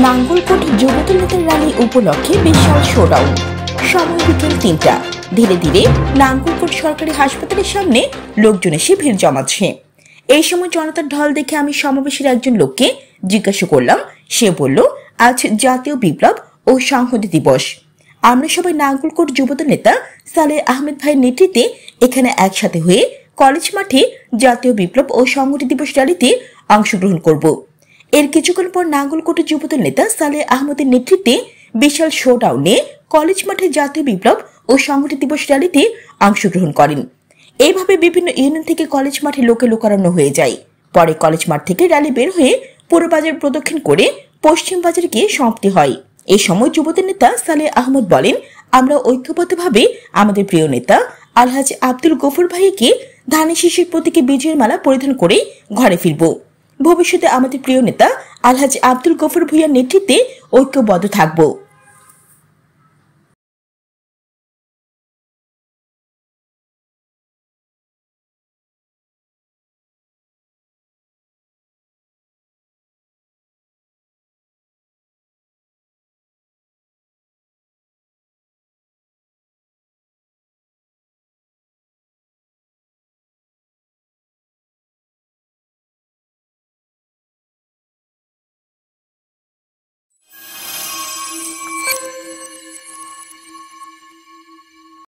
নাঙ্গলকোট যুবদল নেতার র্যালি উপলক্ষে বিশাল শোডাউন। সময় বিকেল ৩টা। ধীরে ধীরে নাঙ্গলকোট সরকারি হাসপাতালের সামনে লোকজন এসে ভিড় জমাচ্ছে। এই সময় জনতার ঢল দেখে আমি সমাবেশের একজন লোককে জিজ্ঞাসা করলাম। সে বলল, আজ জাতীয় বিপ্লব ও সংহতি দিবস। আমরা সবাই নাঙ্গলকোট যুবদল নেতা সালেহ আহমেদ ভাইয়ের নেতৃত্বে এখানে একসাথে হয়ে কলেজ মাঠে জাতীয় বিপ্লব ও সংহতি দিবস র্যালিতে অংশগ্রহণ করব। এর কিছুক্ষণ পর নাঙ্গলকোটের যুবদল নেতা সালেহ আহমেদের নেতৃত্বে বিশাল শোডাউনে কলেজ মাঠে জাতীয় বিপ্লব ও সংহতি দিবস র্যালিতে অংশগ্রহণ করেন। এইভাবে বিভিন্ন ইউনিয়ন থেকে কলেজ মাঠে লোকে লোকারণ্য হয়ে যায়। পরে কলেজ মাঠ থেকে র্যালি বের হয়ে পুরো বাজার প্রদক্ষিণ করে পশ্চিম বাজারে গিয়ে সমাপ্তি হয়। এই সময় যুবদল নেতা সালেহ আহমেদ বলেন, আমরা ঐক্যবদ্ধভাবে আমাদের প্রিয় নেতা আলহাজ আব্দুল গফুর ভাইকে ধানের শীষের প্রতীকে বিজয়ের মালা পরিধান করে ঘরে ফিরব। ভবিষ্যতে আমাদের প্রিয় নেতা আলহাজ আব্দুল গফুর ভূঁইয়ার নেতৃত্বে ঐক্যবদ্ধ থাকব।